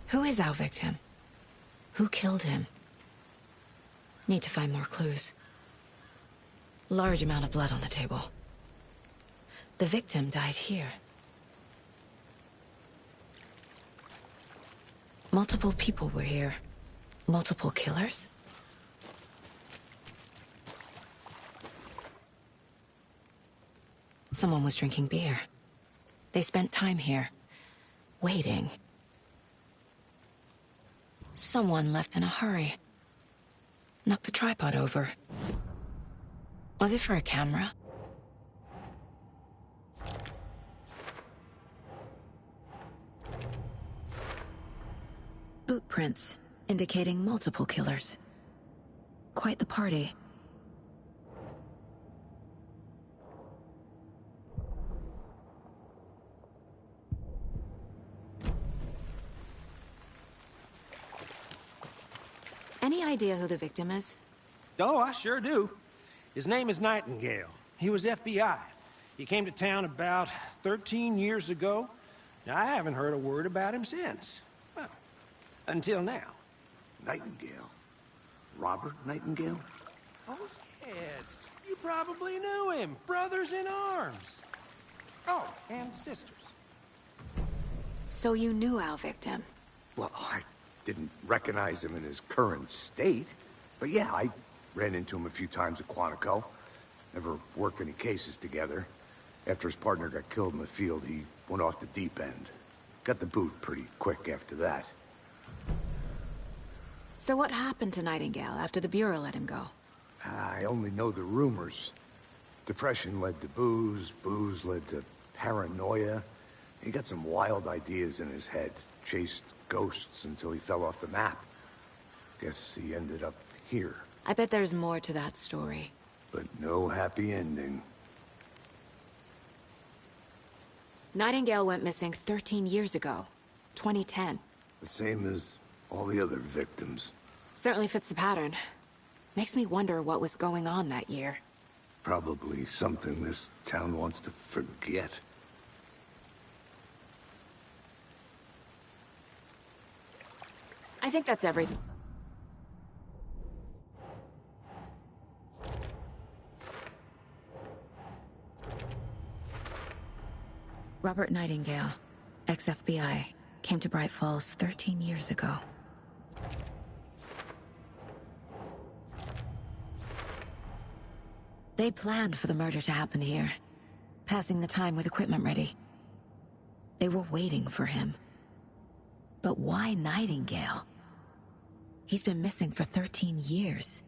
Who is our victim? Who killed him? Need to find more clues. Large amount of blood on the table. The victim died here. Multiple people were here. Multiple killers? Someone was drinking beer. They spent time here, waiting. Someone left in a hurry. Knocked the tripod over. Was it for a camera? Boot prints, indicating multiple killers. Quite the party. Any idea who the victim is? Oh, I sure do. His name is Nightingale. He was FBI. He came to town about 13 years ago. I haven't heard a word about him since. Well, until now. Nightingale? Robert Nightingale? Oh, yes. You probably knew him. Brothers in arms. Oh, and sisters. So you knew our victim? Well, I didn't recognize him in his current state. But yeah, I ran into him a few times at Quantico. Never worked any cases together. After his partner got killed in the field, he went off the deep end. Got the boot pretty quick after that. So what happened to Nightingale after the Bureau let him go? I only know the rumors. Depression led to booze, booze led to paranoia. He got some wild ideas in his head, chased ghosts until he fell off the map. Guess he ended up here. I bet there's more to that story. But no happy ending. Nightingale went missing 13 years ago, 2010. The same as all the other victims. Certainly fits the pattern. Makes me wonder what was going on that year. Probably something this town wants to forget. I think that's everything. Robert Nightingale, ex-FBI, came to Bright Falls 13 years ago. They planned for the murder to happen here, passing the time with equipment ready. They were waiting for him. But why Nightingale? He's been missing for 13 years.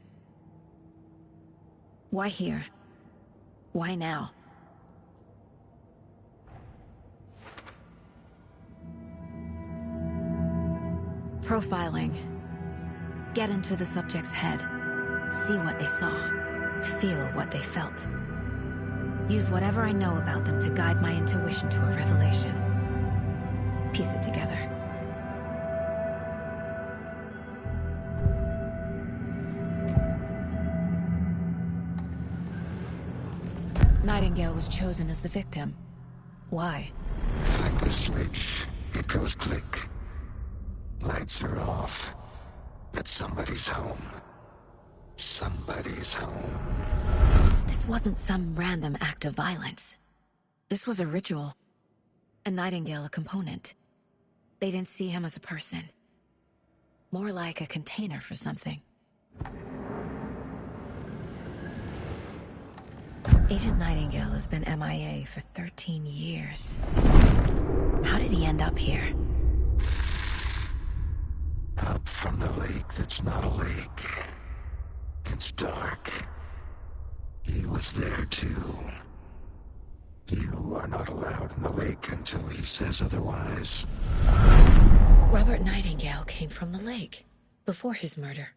Why here? Why now? Profiling. Get into the subject's head. See what they saw. Feel what they felt. Use whatever I know about them to guide my intuition to a revelation. Piece it together. Nightingale was chosen as the victim. Why? Like the switch, it goes click. Lights are off, but somebody's home. Somebody's home. This wasn't some random act of violence. This was a ritual. A Nightingale a component. They didn't see him as a person. More like a container for something. Agent Nightingale has been MIA for 13 years. How did he end up here? Up from the lake that's not a lake. It's dark. He was there too. You are not allowed in the lake until he says otherwise. Robert Nightingale came from the lake, before his murder.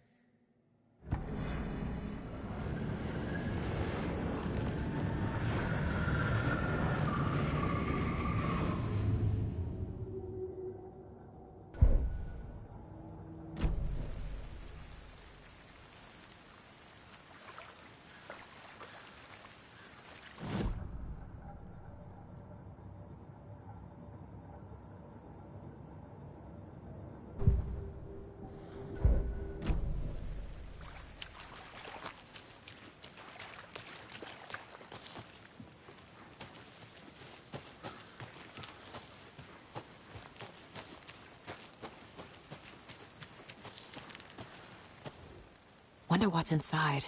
Wonder what's inside.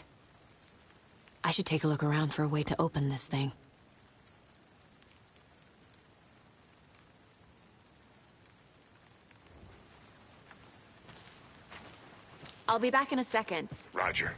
I should take a look around for a way to open this thing. I'll be back in a second. Roger.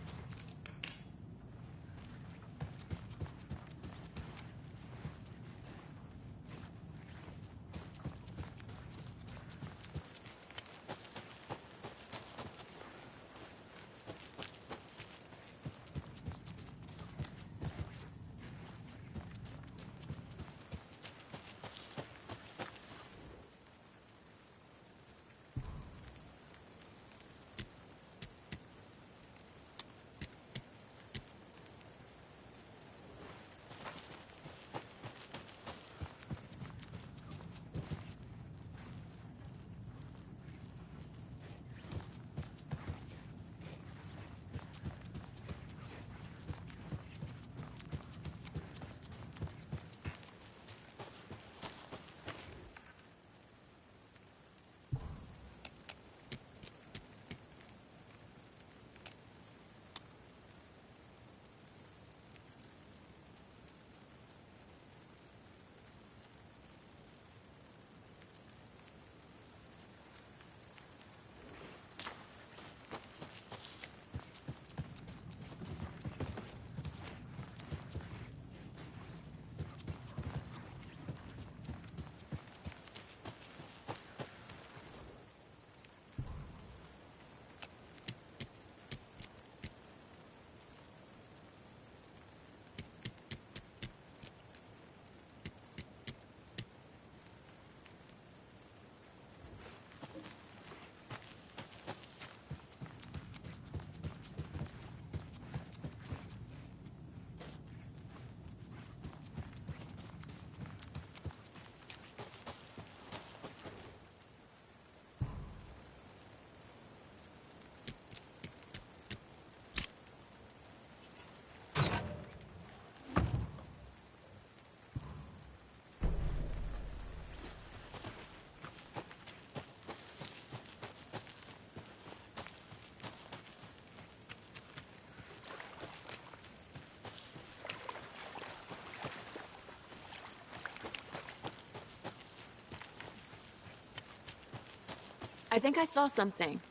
I think I saw something.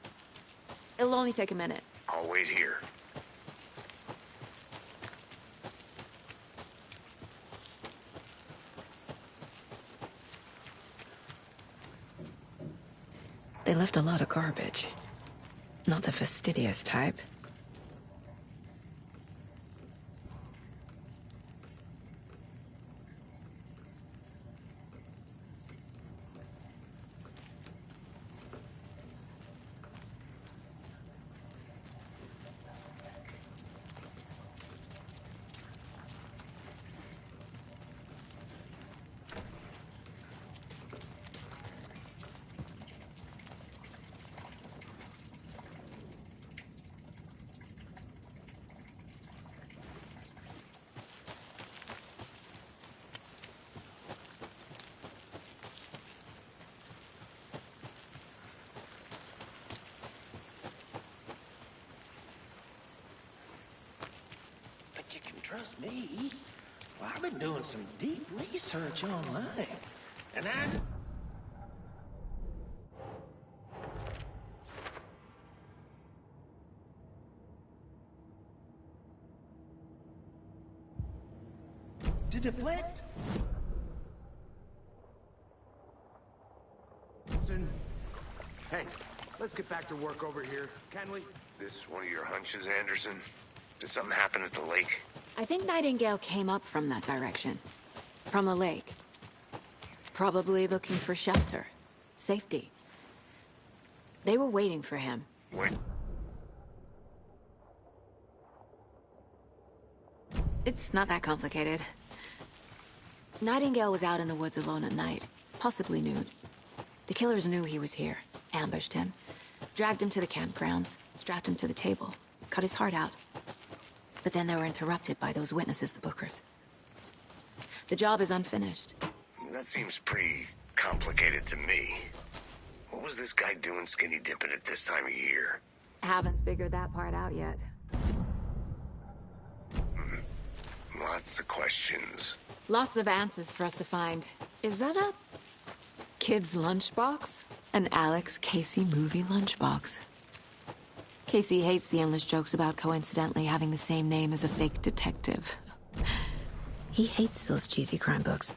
It'll only take a minute. I'll wait here. They left a lot of garbage. Not the fastidious type. You can trust me. Well, I've been doing some deep research online, and to deflect. Hey, let's get back to work over here, can we? This one of your hunches, Anderson? Did something happen at the lake? I think Nightingale came up from that direction. From the lake. Probably looking for shelter. Safety. They were waiting for him. Wait. It's not that complicated. Nightingale was out in the woods alone at night, possibly nude. The killers knew he was here, ambushed him, dragged him to the campgrounds, strapped him to the table, cut his heart out. But then they were interrupted by those witnesses, the Bookers. The job is unfinished. That seems pretty complicated to me. What was this guy doing skinny dipping at this time of year? Haven't figured that part out yet. Lots of questions. Lots of answers for us to find. Is that a kid's lunchbox? An Alex Casey movie lunchbox. Casey hates the endless jokes about coincidentally having the same name as a fake detective. He hates those cheesy crime books.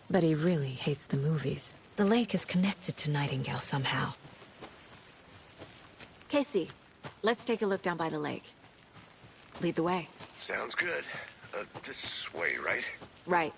But he really hates the movies. The lake is connected to Nightingale somehow. Casey, let's take a look down by the lake. Lead the way. Sounds good. This way, right? Right.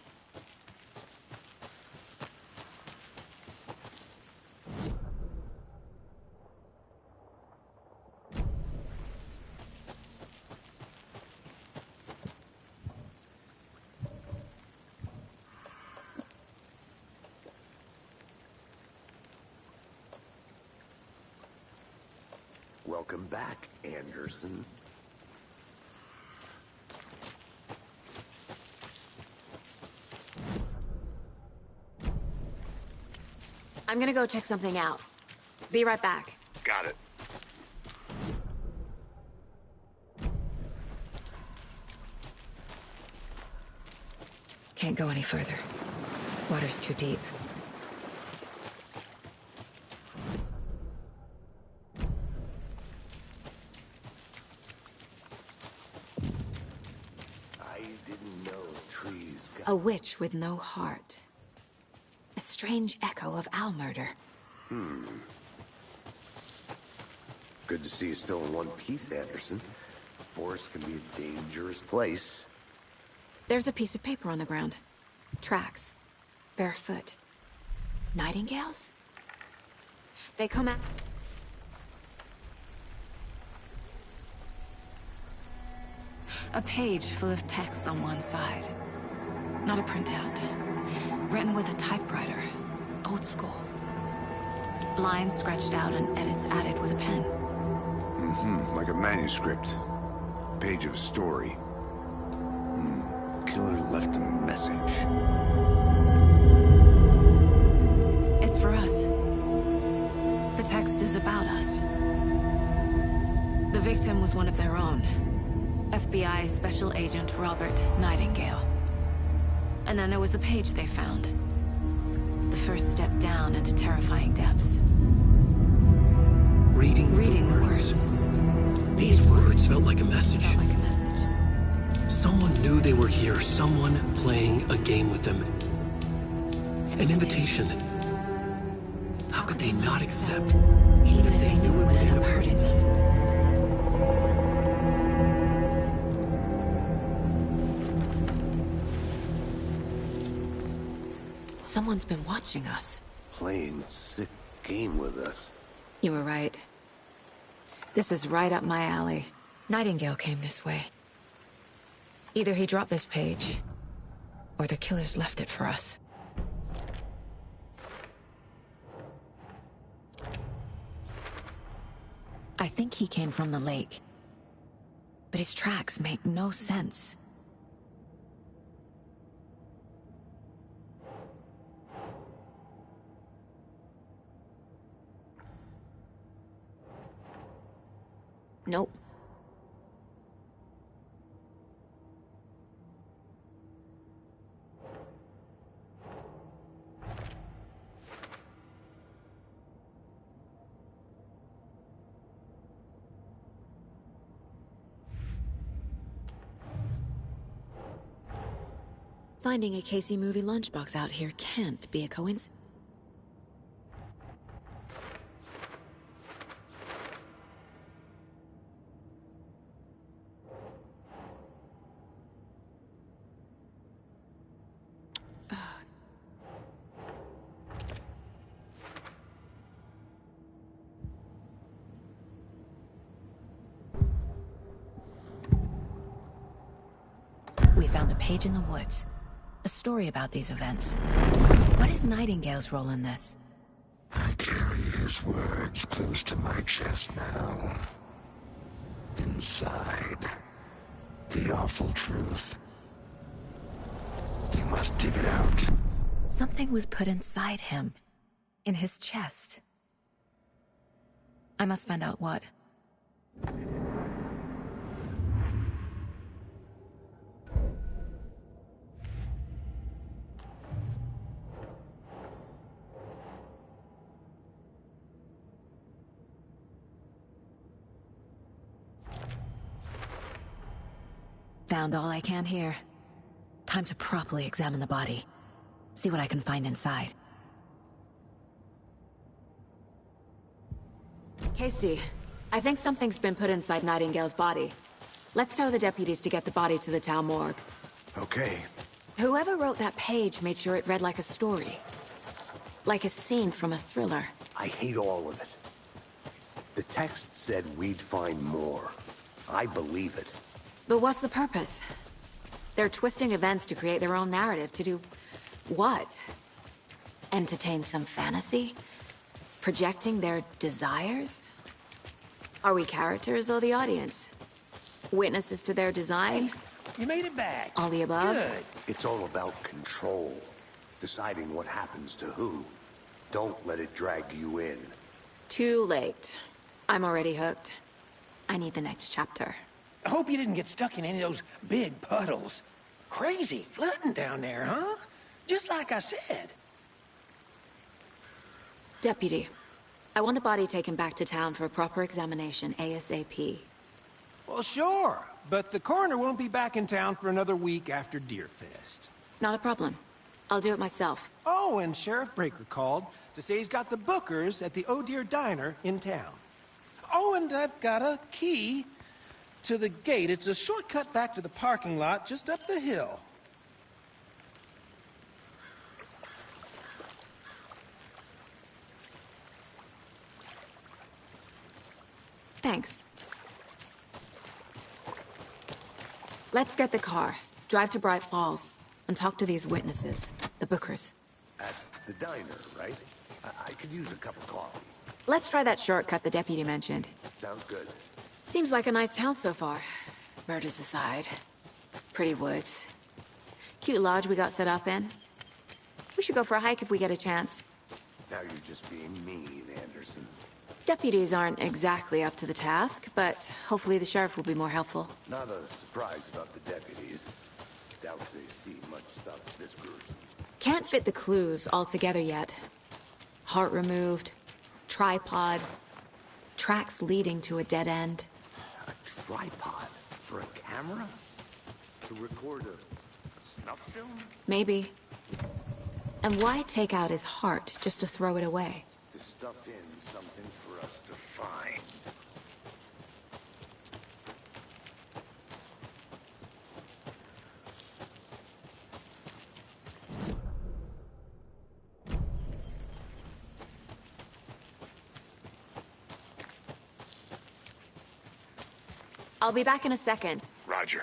Welcome back, Anderson. I'm gonna go check something out. Be right back. Got it. Can't go any further. Water's too deep. I didn't know trees got... A witch with no heart. A strange echo of Al murder. Good to see you still in one piece, Anderson. The forest can be a dangerous place. There's a piece of paper on the ground. Tracks. Barefoot. Nightingales? They come out... A page full of text on one side. Not a printout. Written with a typewriter. Old school. Lines scratched out and edits added with a pen. Like a manuscript. Page of a story. Killer left a message. It's for us. The text is about us. The victim was one of their own. FBI Special Agent Robert Nightingale. And then there was the page they found. The first step down into terrifying depths. Reading the words. These words felt like a message. Felt like a message. Someone knew they were here, someone playing a game with them. An invitation. How could they not accept, Even if they knew it would end up hurting them. Someone's been watching us. Playing a sick game with us. You were right. This is right up my alley. Nightingale came this way. Either he dropped this page, or the killers left it for us. I think he came from the lake. But his tracks make no sense. Nope. Finding a Casey movie lunchbox out here can't be a coincidence. We found a page in the woods. A story about these events. What is Nightingale's role in this? I carry his words close to my chest now. Inside, the awful truth. You must dig it out. Something was put inside him. In his chest. I must find out what. Found all I can here. Time to properly examine the body. See what I can find inside. Casey, I think something's been put inside Nightingale's body. Let's tell the deputies to get the body to the town morgue. Okay. Whoever wrote that page made sure it read like a story. Like a scene from a thriller. I hate all of it. The text said we'd find more. I believe it. But what's the purpose? They're twisting events to create their own narrative. To do what? Entertain some fantasy? Projecting their desires? Are we characters or the audience? Witnesses to their design? You made it back. All the above? Good. It's all about control. Deciding what happens to who. Don't let it drag you in. Too late. I'm already hooked. I need the next chapter. I hope you didn't get stuck in any of those big puddles. Crazy flooding down there, huh? Just like I said. Deputy, I want the body taken back to town for a proper examination, ASAP. Well, sure. But the coroner won't be back in town for another week after Deerfest. Not a problem. I'll do it myself. Oh, and Sheriff Breaker called to say he's got the Bookers at the Oh Dear Diner in town. Oh, and I've got a key to the gate. It's a shortcut back to the parking lot just up the hill. Thanks. Let's get the car, drive to Bright Falls, and talk to these witnesses, the Bookers. At the diner, right? I could use a cup of coffee. Let's try that shortcut the deputy mentioned. Sounds good. Seems like a nice town so far. Murders aside. Pretty woods. Cute lodge we got set up in. We should go for a hike if we get a chance. Now you're just being mean, Anderson. Deputies aren't exactly up to the task, but hopefully the sheriff will be more helpful. Not a surprise about the deputies. Doubt they see much stuff this gruesome. Can't fit the clues all together yet. Heart removed, tripod, tracks leading to a dead end. A tripod? For a camera? To record a snuff film? Maybe. And why take out his heart just to throw it away? To stuff in something for us to find. I'll be back in a second. Roger.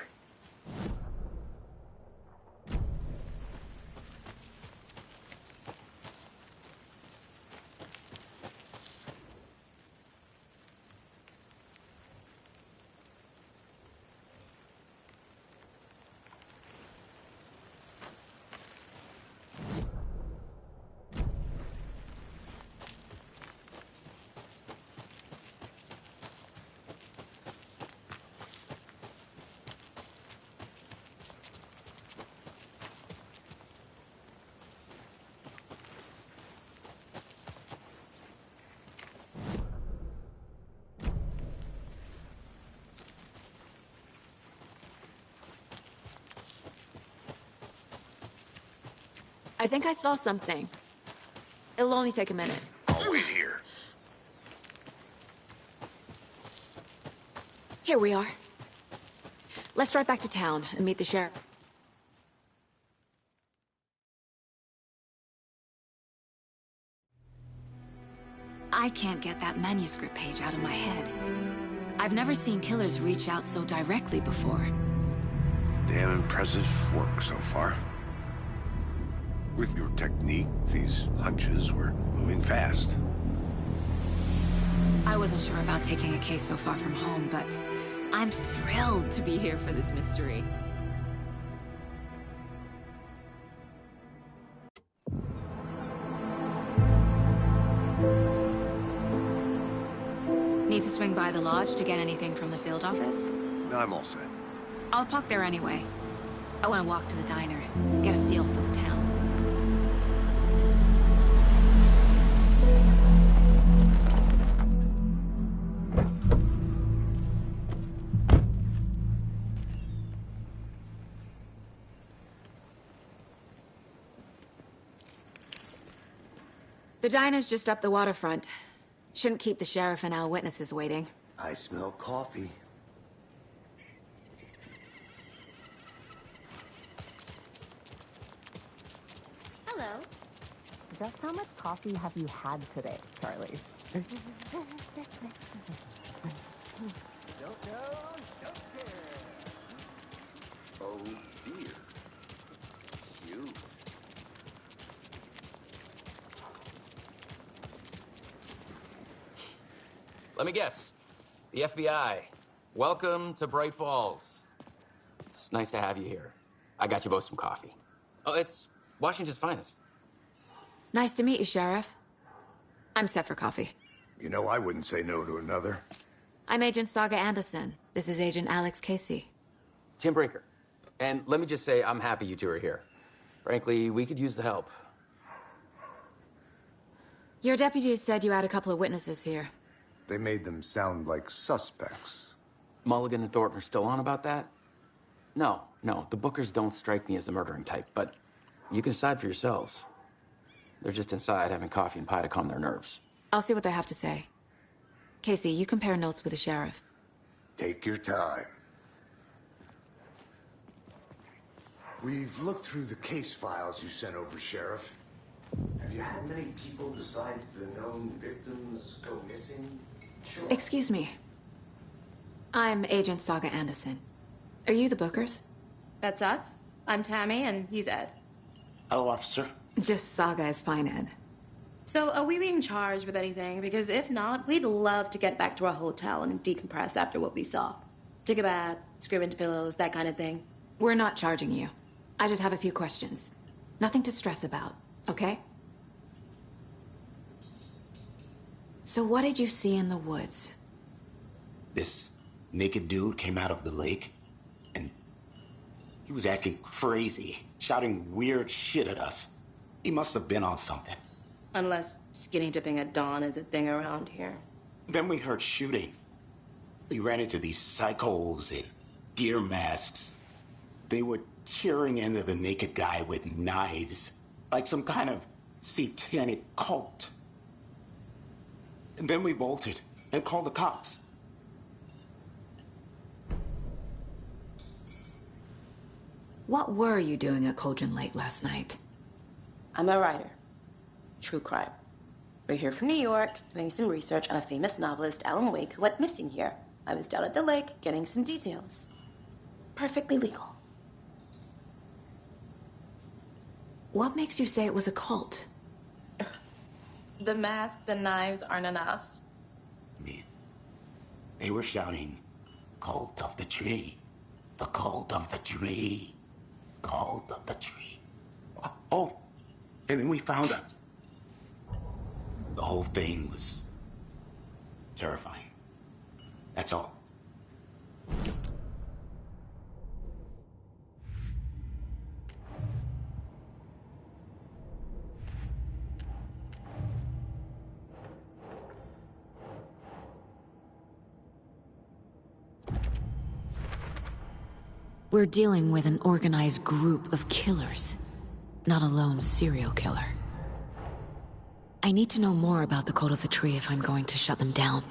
I think I saw something. It'll only take a minute. I'll wait here. Here we are. Let's drive back to town and meet the sheriff. I can't get that manuscript page out of my head. I've never seen killers reach out so directly before. Damn impressive work so far. With your technique, these hunches were moving fast. I wasn't sure about taking a case so far from home, but I'm thrilled to be here for this mystery. Need to swing by the lodge to get anything from the field office? I'm all set. I'll park there anyway. I want to walk to the diner, get a feel for the town. The diner's just up the waterfront. Shouldn't keep the sheriff and our witnesses waiting. I smell coffee. Hello. Just how much coffee have you had today, Charlie? Don't know, don't care. Oh dear. Cute. Let me guess. The FBI. Welcome to Bright Falls. It's nice to have you here. I got you both some coffee. Oh, it's Washington's finest. Nice to meet you, Sheriff. I'm set for coffee. You know, I wouldn't say no to another. I'm Agent Saga Anderson. This is Agent Alex Casey. Tim Breaker. And let me just say, I'm happy you two are here. Frankly, we could use the help. Your deputies said you had a couple of witnesses here. They made them sound like suspects. Mulligan and Thornton are still on about that? No, the Bookers don't strike me as the murdering type, but you can decide for yourselves. They're just inside having coffee and pie to calm their nerves. I'll see what they have to say. Casey, you compare notes with the sheriff. Take your time. We've looked through the case files you sent over, Sheriff. Have you had many people besides the known victims go missing? Sure. Excuse me. I'm Agent Saga Anderson. Are you the Bookers? That's us. I'm Tammy, and he's Ed. Hello, officer. Just Saga is fine, Ed. So, are we being charged with anything? Because if not, we'd love to get back to our hotel and decompress after what we saw. Take a bath, scream into pillows, that kind of thing. We're not charging you. I just have a few questions. Nothing to stress about, okay? So what did you see in the woods? This naked dude came out of the lake, and he was acting crazy, shouting weird shit at us. He must have been on something. Unless skinny dipping at dawn is a thing around here. Then we heard shooting. We ran into these psychos in deer masks. They were tearing into the naked guy with knives, like some kind of satanic cult. And then we bolted and called the cops. What were you doing at Cauldron Lake last night? I'm a writer. True crime. We're here from New York, doing some research on a famous novelist, Alan Wake, who went missing here. I was down at the lake, getting some details. Perfectly legal. What makes you say it was a cult? The masks and knives aren't enough. I mean, they were shouting, "Cult of the tree, the cult of the tree, cult of the tree." Oh, and then we found out. The whole thing was terrifying. That's all. We're dealing with an organized group of killers, not a lone serial killer. I need to know more about the Cult of the Tree if I'm going to shut them down.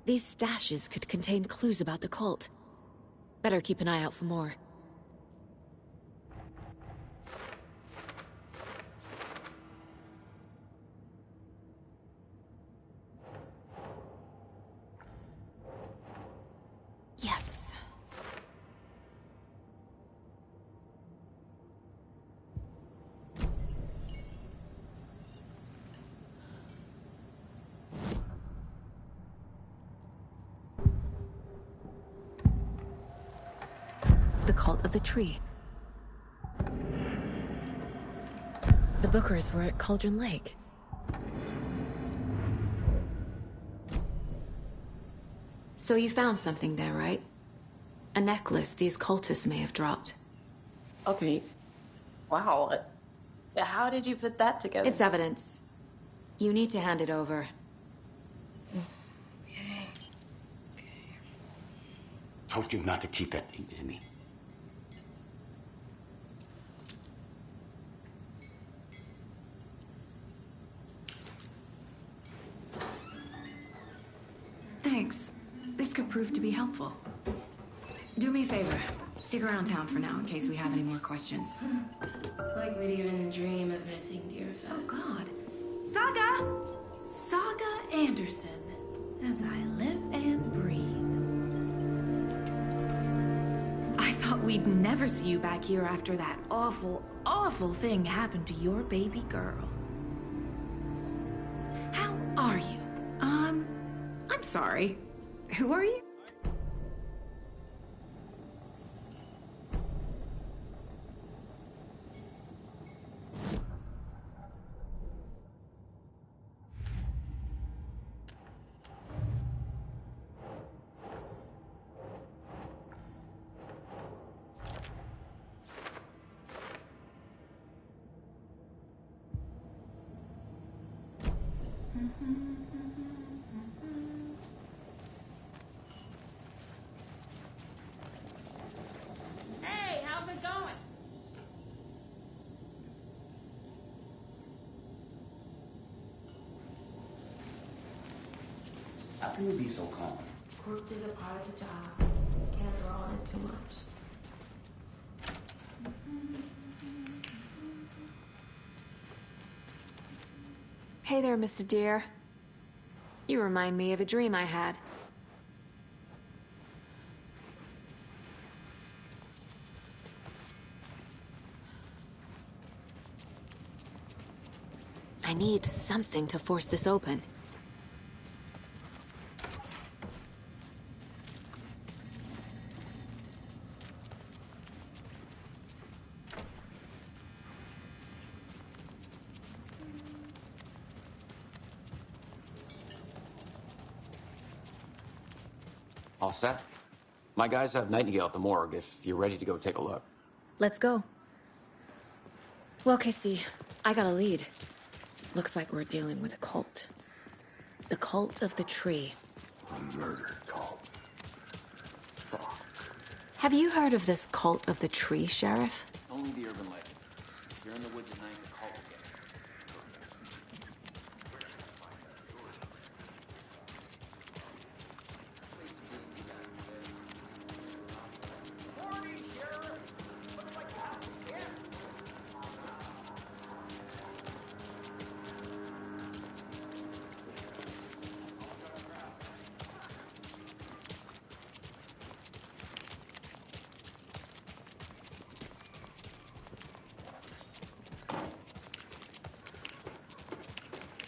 These stashes could contain clues about the cult. Better keep an eye out for more. Yes. The Cult of the Tree. The Bookers were at Cauldron Lake. So you found something there, right? A necklace these cultists may have dropped. Okay. Wow. How did you put that together? It's evidence. You need to hand it over. Okay. Told you not to keep that thing to me. Thanks. This could prove to be helpful. Do me a favor. Stick around town for now in case we have any more questions. Like we'd even dream of missing dear Fez. Oh, God. Saga! Saga Anderson. As I live and breathe. I thought we'd never see you back here after that awful, awful thing happened to your baby girl. How are you? I'm sorry. Who are you? Hey, how's it going? How can you be so calm? Corpses are part of the job. Can't roll in too much. Hey there, Mr. Deer. You remind me of a dream I had. I need something to force this open. All set? My guys have Nightingale at the morgue if you're ready to go take a look. Let's go. Well, Casey, I got a lead. Looks like we're dealing with a cult. The cult of the tree. A murder cult. Fuck. Have you heard of this cult of the tree, Sheriff? Only the urban legend. If you're in the woods at night, the cult will get you.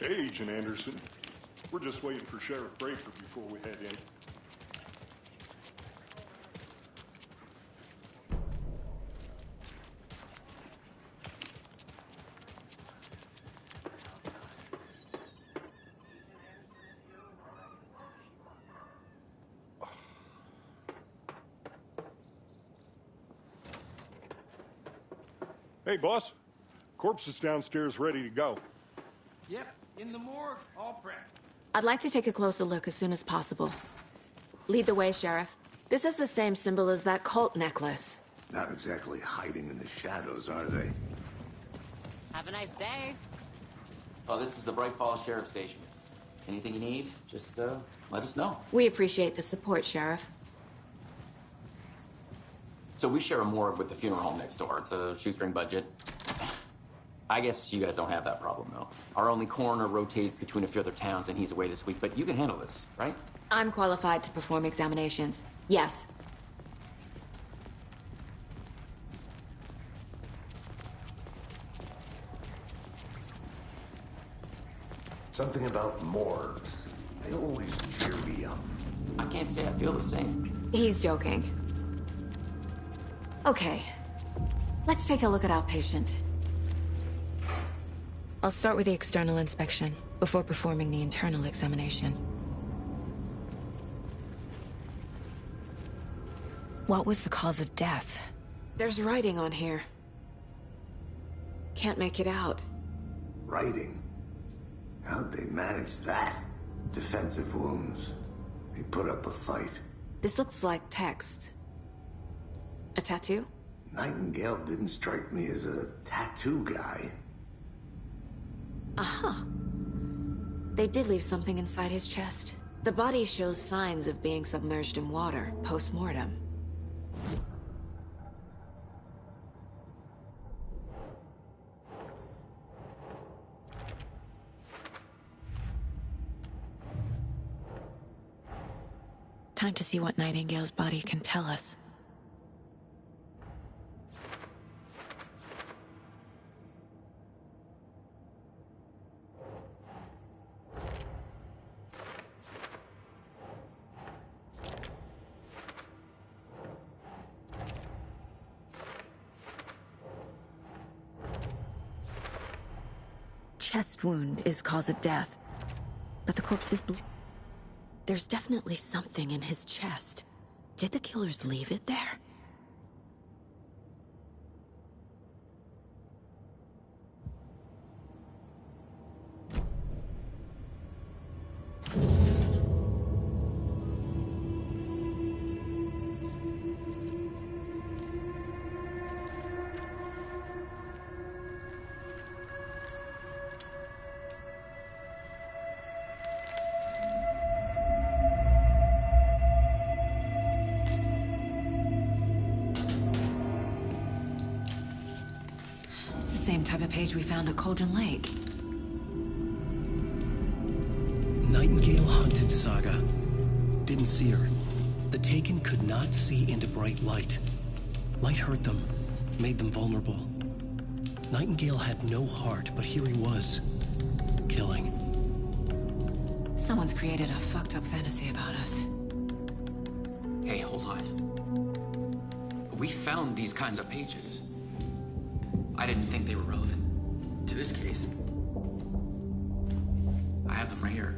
Hey, Agent Anderson. We're just waiting for Sheriff Draper before we head in. Hey, boss. Corpse is downstairs ready to go. Yep, in the morgue, all prepped. I'd like to take a closer look as soon as possible. Lead the way, Sheriff. This is the same symbol as that cult necklace. Not exactly hiding in the shadows, are they? Have a nice day. Oh, this is the Bright Falls Sheriff Station. Anything you need, just let us know. We appreciate the support, Sheriff. So we share a morgue with the funeral home next door. It's a shoestring budget. I guess you guys don't have that problem, though. Our only coroner rotates between a few other towns, and he's away this week, but you can handle this, right? I'm qualified to perform examinations. Yes. Something about morgues. They always cheer me up. I can't say I feel the same. He's joking. Okay. Let's take a look at our patient. I'll start with the external inspection before performing the internal examination. What was the cause of death? There's writing on here. Can't make it out. Writing? How'd they manage that? Defensive wounds. He put up a fight. This looks like text. A tattoo? Nightingale didn't strike me as a tattoo guy. Uh-huh. They did leave something inside his chest. The body shows signs of being submerged in water, post-mortem. Time to see what Nightingale's body can tell us. Chest wound is cause of death, but the corpse is There's definitely something in his chest. Did the killers leave it there? Same type of page we found at Cauldron Lake. Nightingale hunted Saga. Didn't see her. The Taken could not see into bright light. Light hurt them, made them vulnerable. Nightingale had no heart, but here he was, killing. Someone's created a fucked up fantasy about us. Hey, hold on. We found these kinds of pages. I didn't think they were relevant to this case. I have them right here.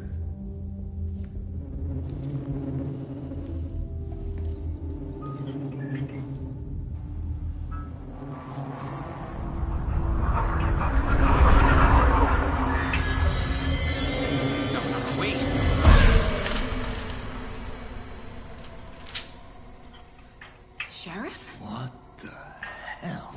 No, wait! Sheriff? What the hell?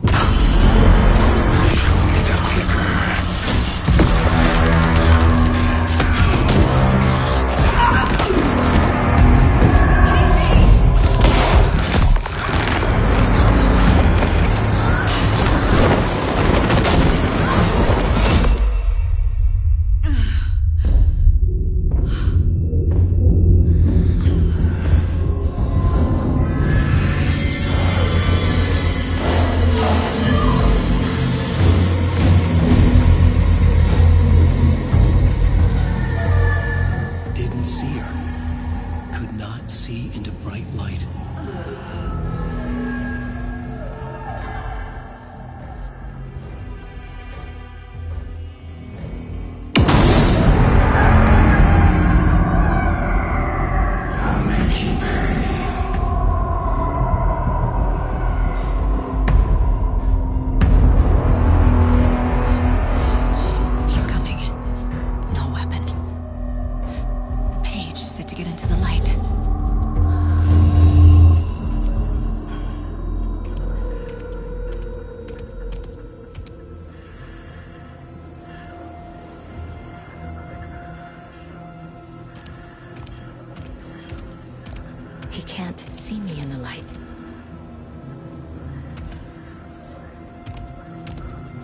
He can't see me in the light.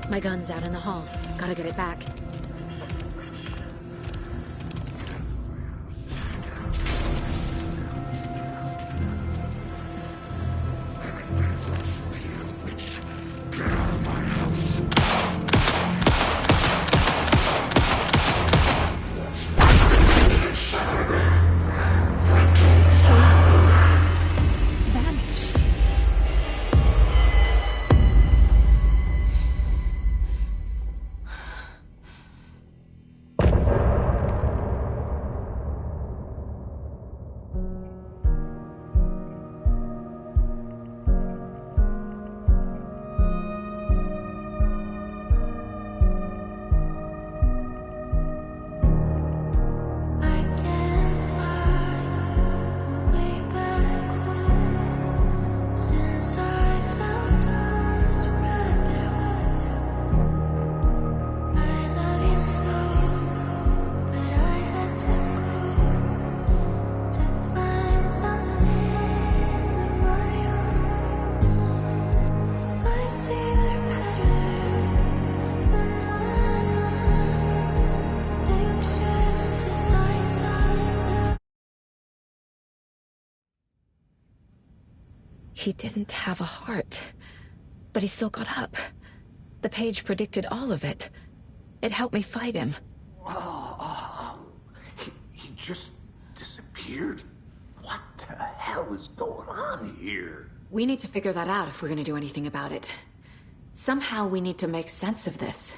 My gun's out in the hall. Gotta get it back. He didn't have a heart, but he still got up. The page predicted all of it. It helped me fight him. He just disappeared? What the hell is going on here? We need to figure that out if we're gonna do anything about it. Somehow we need to make sense of this.